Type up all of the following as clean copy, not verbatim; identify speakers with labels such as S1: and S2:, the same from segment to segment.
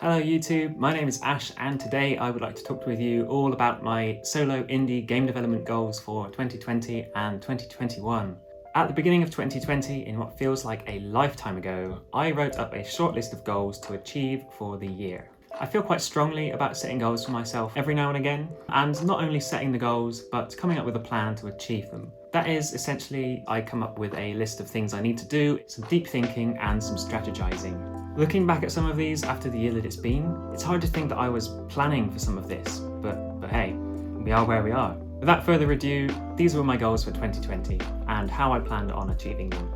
S1: Hello YouTube, my name is Ash and today I would like to talk with you all about my solo indie game development goals for 2020 and 2021. At the beginning of 2020, in what feels like a lifetime ago, I wrote up a short list of goals to achieve for the year. I feel quite strongly about setting goals for myself every now and again, and not only setting the goals, but coming up with a plan to achieve them. That is, essentially, I come up with a list of things I need to do, some deep thinking and some strategizing. Looking back at some of these after the year that it's been, it's hard to think that I was planning for some of this, but hey, we are where we are. Without further ado, these were my goals for 2020 and how I planned on achieving them.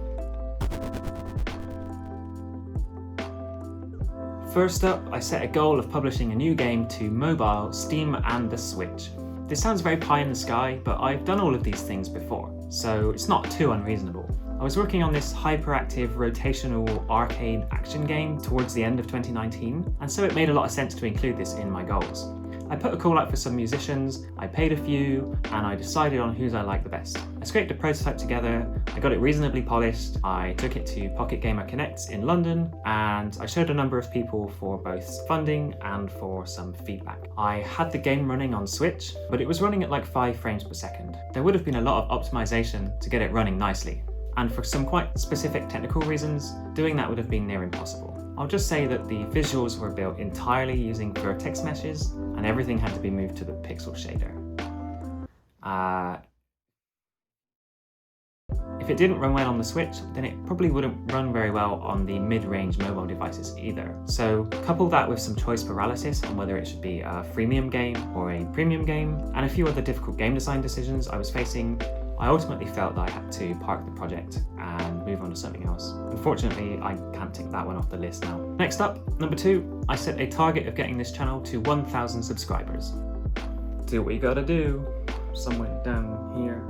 S1: First up, I set a goal of publishing a new game to mobile, Steam and the Switch. This sounds very pie in the sky, but I've done all of these things before, so it's not too unreasonable. I was working on this hyperactive rotational arcade action game towards the end of 2019, and so it made a lot of sense to include this in my goals. I put a call out for some musicians, I paid a few, and I decided on whose I liked the best. I scraped a prototype together, I got it reasonably polished, I took it to Pocket Gamer Connects in London, and I showed a number of people for both funding and for some feedback. I had the game running on Switch, but it was running at like 5 frames per second. There would have been a lot of optimization to get it running nicely. And for some quite specific technical reasons, doing that would have been near impossible. I'll just say that the visuals were built entirely using vertex meshes, and everything had to be moved to the pixel shader. If it didn't run well on the Switch, then it probably wouldn't run very well on the mid-range mobile devices either. So couple that with some choice paralysis on whether it should be a freemium game or a premium game, and a few other difficult game design decisions I was facing, I ultimately felt that I had to park the project and move on to something else. Unfortunately, I can't tick that one off the list now. Next up, number 2, I set a target of getting this channel to 1,000 subscribers. Do what you gotta do, somewhere down here.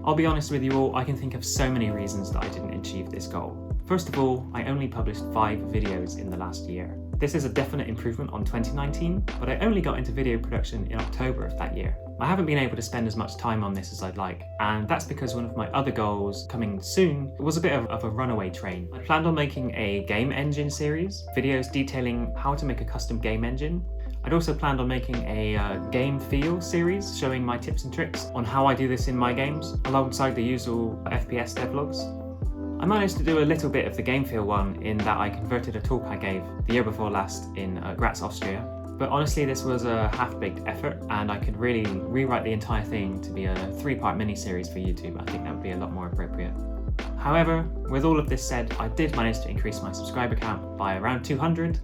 S1: I'll be honest with you all, I can think of so many reasons that I didn't achieve this goal. First of all, I only published 5 videos in the last year. This is a definite improvement on 2019, but I only got into video production in October of that year. I haven't been able to spend as much time on this as I'd like, and that's because one of my other goals coming soon was a bit of a runaway train. I planned on making a game engine series, videos detailing how to make a custom game engine. I'd also planned on making a game feel series showing my tips and tricks on how I do this in my games, alongside the usual FPS devlogs. I managed to do a little bit of the game feel one in that I converted a talk I gave the year before last in Graz, Austria. But honestly, this was a half-baked effort, and I could really rewrite the entire thing to be a 3-part mini-series for YouTube. I think that would be a lot more appropriate. However, with all of this said, I did manage to increase my subscriber count by around 200.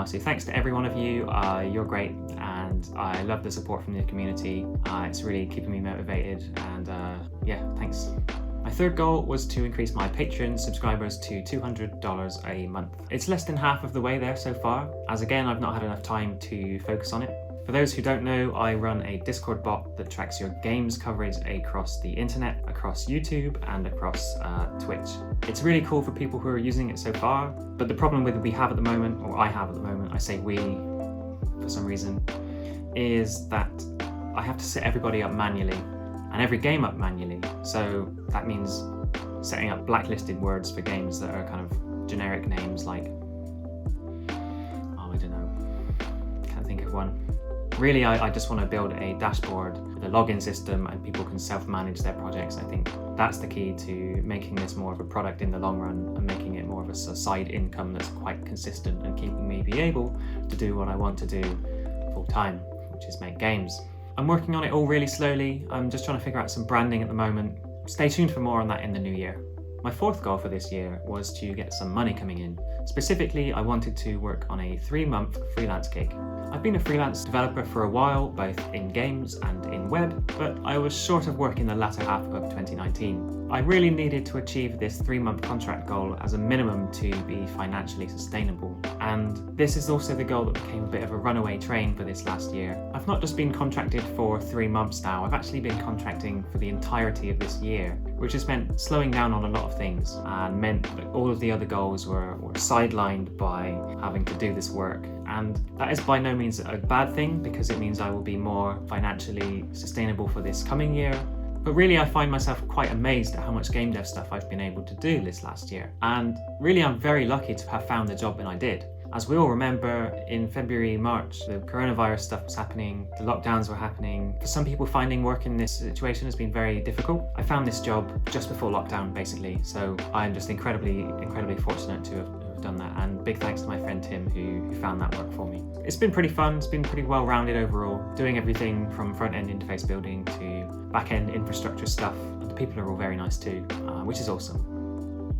S1: So thanks to every one of you, you're great, and I love the support from the community. It's really keeping me motivated, and yeah, thanks. My third goal was to increase my Patreon subscribers to $200 a month. It's less than half of the way there so far, as again I've not had enough time to focus on it. For those who don't know, I run a Discord bot that tracks your games coverage across the internet, across YouTube and across Twitch. It's really cool for people who are using it so far, but the problem with we have at the moment, or I have at the moment, I say we for some reason, is that I have to set everybody up manually and every game up manually. So that means setting up blacklisted words for games that are kind of generic names like, oh, I don't know, can't think of one. Really, I just want to build a dashboard with a login system and people can self-manage their projects. I think that's the key to making this more of a product in the long run and making it more of a side income that's quite consistent and keeping me be able to do what I want to do full time, which is make games. I'm working on it all really slowly. I'm just trying to figure out some branding at the moment. Stay tuned for more on that in the new year. My fourth goal for this year was to get some money coming in. Specifically, I wanted to work on a 3-month freelance gig. I've been a freelance developer for a while, both in games and in web, but I was short of work in the latter half of 2019. I really needed to achieve this 3-month contract goal as a minimum to be financially sustainable. And this is also the goal that became a bit of a runaway train for this last year. I've not just been contracted for 3 months now, I've actually been contracting for the entirety of this year, which has meant slowing down on a lot of things and meant that all of the other goals were sidelined by having to do this work. And that is by no means a bad thing, because it means I will be more financially sustainable for this coming year. But really, I find myself quite amazed at how much game dev stuff I've been able to do this last year. And really, I'm very lucky to have found the job when I did. As we all remember, in February, March, the coronavirus stuff was happening, the lockdowns were happening. For some people, finding work in this situation has been very difficult. I found this job just before lockdown, basically, so I'm just incredibly fortunate to have done that, and big thanks to my friend Tim who found that work for me. It's been pretty fun, it's been pretty well-rounded overall, doing everything from front-end interface building to back-end infrastructure stuff, and the people are all very nice too, which is awesome.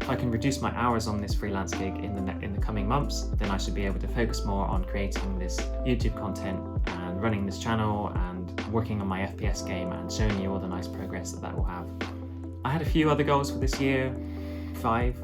S1: If I can reduce my hours on this freelance gig in the coming months, then I should be able to focus more on creating this YouTube content and running this channel and working on my FPS game and showing you all the nice progress that will have. I had a few other goals for this year, 5,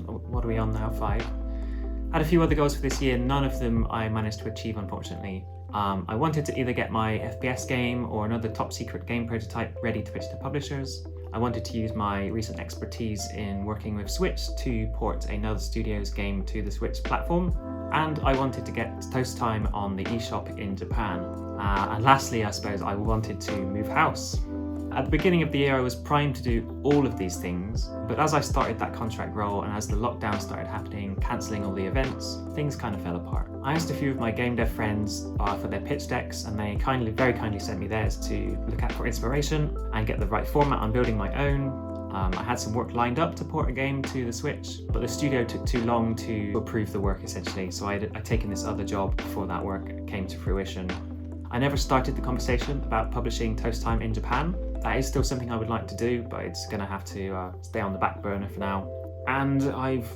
S1: what are we on now, 5? I had a few other goals for this year, none of them I managed to achieve unfortunately. I wanted to either get my FPS game or another top secret game prototype ready to pitch to publishers. I wanted to use my recent expertise in working with Switch to port another studio's game to the Switch platform, and I wanted to get Toast Time on the eShop in Japan. And lastly, I suppose I wanted to move house. At the beginning of the year, I was primed to do all of these things, but as I started that contract role and as the lockdown started happening, cancelling all the events, things kind of fell apart. I asked a few of my game dev friends for their pitch decks, and they very kindly sent me theirs to look at for inspiration and get the right format on building my own. I had some work lined up to port a game to the Switch, but the studio took too long to approve the work essentially, so I'd taken this other job before that work came to fruition. I never started the conversation about publishing Toast Time in Japan. That is still something I would like to do, but it's going to have to stay on the back burner for now. And I've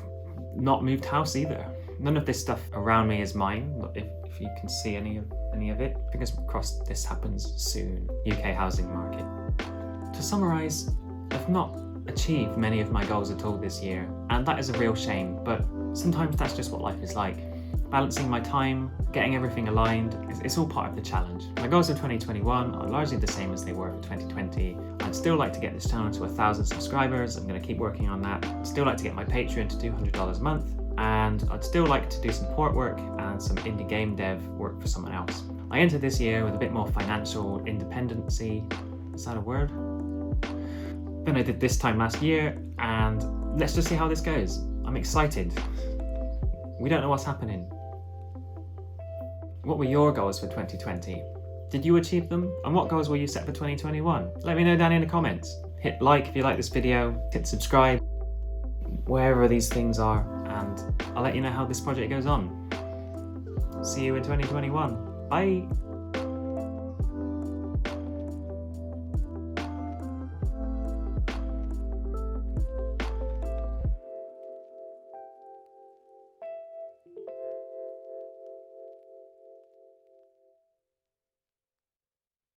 S1: not moved house either. None of this stuff around me is mine, if you can see any of it. Fingers crossed this happens soon. UK housing market. To summarise, I've not achieved many of my goals at all this year, and that is a real shame, but sometimes that's just what life is like. Balancing my time, getting everything aligned, it's all part of the challenge. My goals for 2021 are largely the same as they were for 2020. I'd still like to get this channel to 1,000 subscribers. I'm going to keep working on that. I'd still like to get my Patreon to $200 a month, and I'd still like to do some port work and some indie game dev work for someone else. I entered this year with a bit more financial independency, is that a word? Than I did this time last year, and let's just see how this goes. I'm excited. We don't know what's happening. What were your goals for 2020? Did you achieve them? And what goals will you set for 2021? Let me know down in the comments. Hit like if you like this video, hit subscribe, wherever these things are, and I'll let you know how this project goes on. See you in 2021. Bye!